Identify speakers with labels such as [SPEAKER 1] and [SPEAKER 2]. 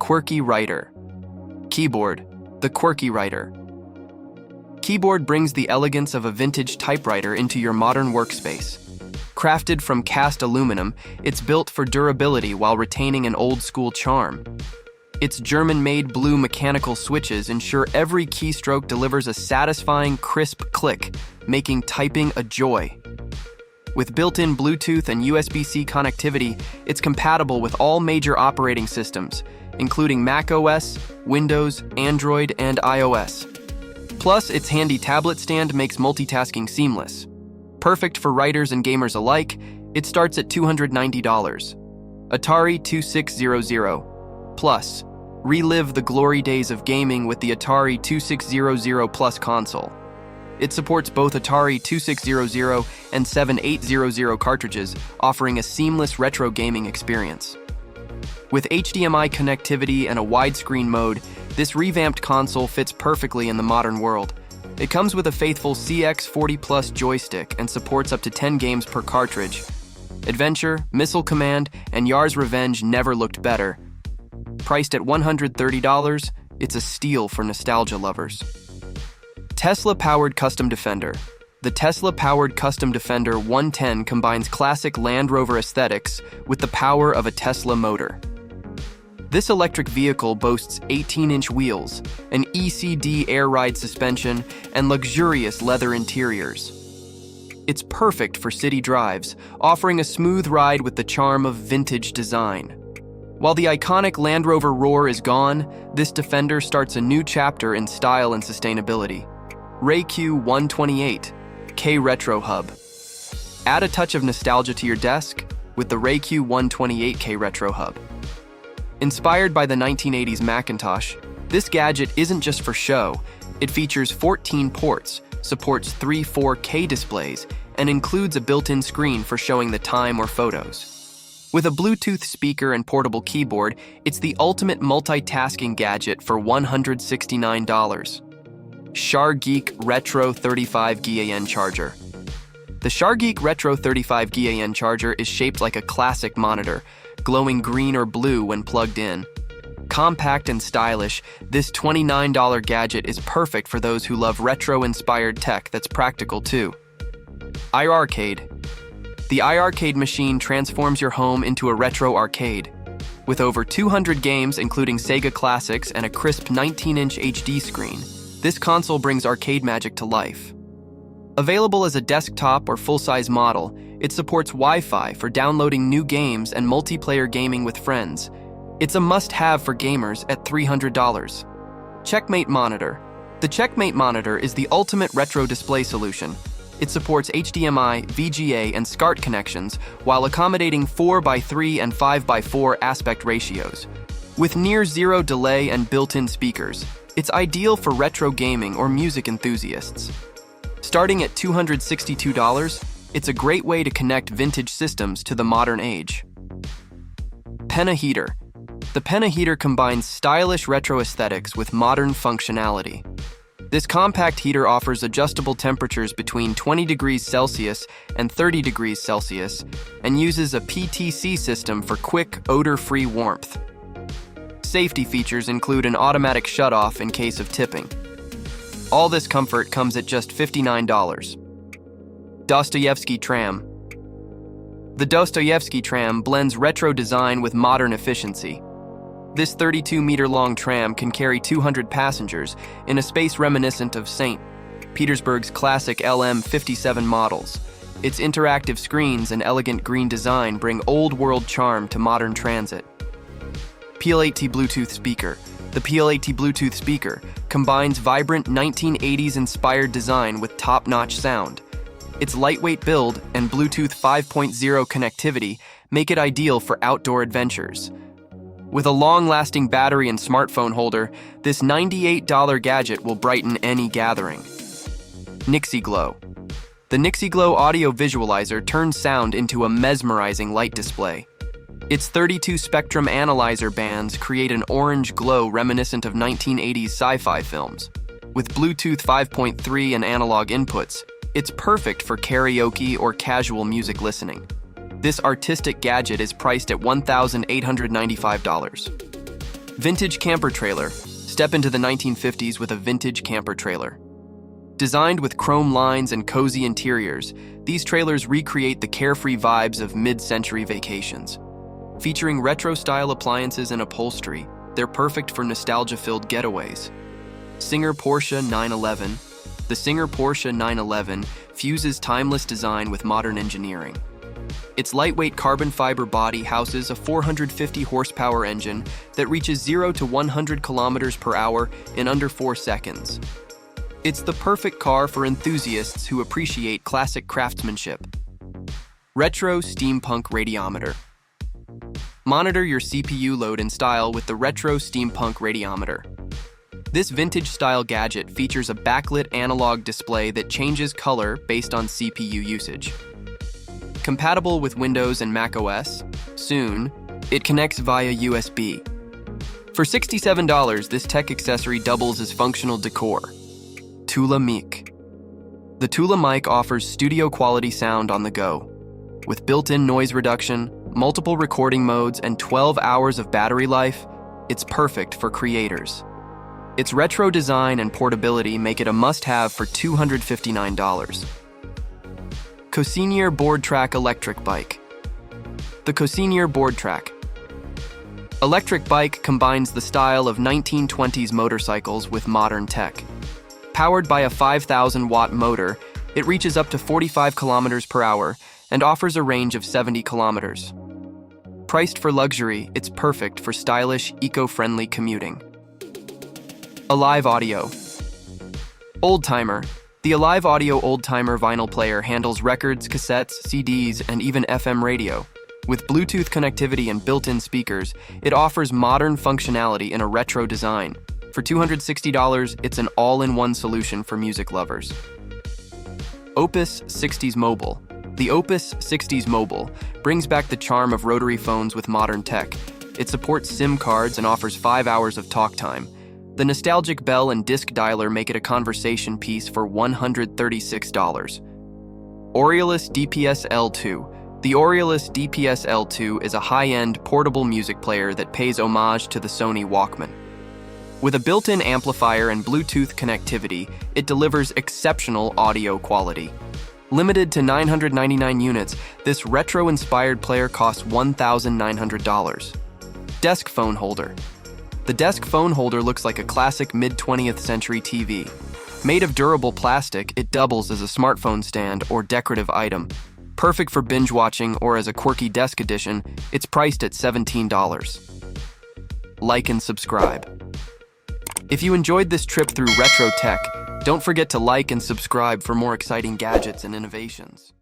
[SPEAKER 1] quirky writer. Keyboard, the quirky writer. Keyboard brings the elegance of a vintage typewriter into your modern workspace. Crafted from cast aluminum, it's built for durability while retaining an old-school charm. Its German-made blue mechanical switches ensure every keystroke delivers a satisfying, crisp click, making typing a joy. With built-in Bluetooth and USB-C connectivity, it's compatible with all major operating systems, including macOS, Windows, Android, and iOS. Plus, its handy tablet stand makes multitasking seamless. Perfect for writers and gamers alike, it starts at $290. Atari 2600. Plus, relive the glory days of gaming with the Atari 2600 Plus console. It supports both Atari 2600 and 7800 cartridges, offering a seamless retro gaming experience. With HDMI connectivity and a widescreen mode, this revamped console fits perfectly in the modern world. It comes with a faithful CX40 Plus joystick and supports up to 10 games per cartridge. Adventure, Missile Command, and Yar's Revenge never looked better. Priced at $130, it's a steal for nostalgia lovers. Tesla-powered Custom Defender. The Tesla-powered Custom Defender 110 combines classic Land Rover aesthetics with the power of a Tesla motor. This electric vehicle boasts 18-inch wheels, an ECD air ride suspension, and luxurious leather interiors. It's perfect for city drives, offering a smooth ride with the charm of vintage design. While the iconic Land Rover roar is gone, this Defender starts a new chapter in style and sustainability. RayQ 128 K Retro Hub. Add a touch of nostalgia to your desk with the RayQ 128K Retro Hub. Inspired by the 1980s Macintosh, this gadget isn't just for show. It features 14 ports, supports 3 4K displays, and includes a built-in screen for showing the time or photos. With a Bluetooth speaker and portable keyboard, it's the ultimate multitasking gadget for $169. SharGeek Retro 35 GAN Charger. The SharGeek Retro 35 GAN charger is shaped like a classic monitor, glowing green or blue when plugged in. Compact and stylish, this $29 gadget is perfect for those who love retro-inspired tech that's practical too. iArcade. The iArcade machine transforms your home into a retro arcade. With over 200 games, including Sega classics and a crisp 19-inch HD screen, this console brings arcade magic to life. Available as a desktop or full-size model, it supports Wi-Fi for downloading new games and multiplayer gaming with friends. It's a must-have for gamers at $300. Checkmate Monitor. The Checkmate Monitor is the ultimate retro display solution. It supports HDMI, VGA, and SCART connections while accommodating 4:3 and 5:4 aspect ratios. With near-zero delay and built-in speakers, it's ideal for retro gaming or music enthusiasts. Starting at $262, it's a great way to connect vintage systems to the modern age. Penna Heater. The Penna Heater combines stylish retro aesthetics with modern functionality. This compact heater offers adjustable temperatures between 20 degrees Celsius and 30 degrees Celsius and uses a PTC system for quick, odor-free warmth. Safety features include an automatic shutoff in case of tipping. All this comfort comes at just $59. Dostoyevsky Tram. The Dostoyevsky Tram blends retro design with modern efficiency. This 32-meter-long tram can carry 200 passengers in a space reminiscent of St. Petersburg's classic LM57 models. Its interactive screens and elegant green design bring old-world charm to modern transit. PL8T Bluetooth Speaker. The PL8T Bluetooth speaker combines vibrant 1980s-inspired design with top-notch sound. Its lightweight build and Bluetooth 5.0 connectivity make it ideal for outdoor adventures. With a long-lasting battery and smartphone holder, this $98 gadget will brighten any gathering. Nixie Glow. The Nixie Glow audio visualizer turns sound into a mesmerizing light display. Its 32 spectrum analyzer bands create an orange glow reminiscent of 1980s sci-fi films. With Bluetooth 5.3 and analog inputs, it's perfect for karaoke or casual music listening. This artistic gadget is priced at $1,895. Vintage camper trailer. Step into the 1950s with a vintage camper trailer. Designed with chrome lines and cozy interiors, these trailers recreate the carefree vibes of mid-century vacations. Featuring retro-style appliances and upholstery, they're perfect for nostalgia-filled getaways. Singer Porsche 911. The Singer Porsche 911 fuses timeless design with modern engineering. Its lightweight carbon fiber body houses a 450 horsepower engine that reaches 0 to 100 kilometers per hour in under 4 seconds. It's the perfect car for enthusiasts who appreciate classic craftsmanship. Retro Steampunk Radiometer. Monitor your CPU load and style with the Retro Steampunk Radiometer. This vintage-style gadget features a backlit analog display that changes color based on CPU usage. Compatible with Windows and macOS, soon, it connects via USB. For $67, this tech accessory doubles as functional decor. Tula Mic. The Tula Mic offers studio-quality sound on the go. With built-in noise reduction, multiple recording modes, and 12 hours of battery life, it's perfect for creators. Its retro design and portability make it a must-have for $259. Cosinier Board Track Electric Bike. The Cosinier Board Track. Electric bike combines the style of 1920s motorcycles with modern tech. Powered by a 5,000-watt motor, it reaches up to 45 kilometers per hour and offers a range of 70 kilometers. Priced for luxury, it's perfect for stylish, eco-friendly commuting. Alive Audio. Old-timer. The Alive Audio Old-Timer vinyl player handles records, cassettes, CDs, and even FM radio. With Bluetooth connectivity and built-in speakers, it offers modern functionality in a retro design. For $260, it's an all-in-one solution for music lovers. Opus 60s Mobile. The Opus 60s Mobile brings back the charm of rotary phones with modern tech. It supports SIM cards and offers 5 hours of talk time. The nostalgic bell and disc dialer make it a conversation piece for $136. Aureolus DPS L2. The Aureolus DPS L2 is a high-end, portable music player that pays homage to the Sony Walkman. With a built-in amplifier and Bluetooth connectivity, it delivers exceptional audio quality. Limited to 999 units, this retro-inspired player costs $1,900. Desk phone holder. The desk phone holder looks like a classic mid-20th century TV. Made of durable plastic, it doubles as a smartphone stand or decorative item. Perfect for binge watching or as a quirky desk addition, it's priced at $17. Like and subscribe. If you enjoyed this trip through retro tech, don't forget to like and subscribe for more exciting gadgets and innovations.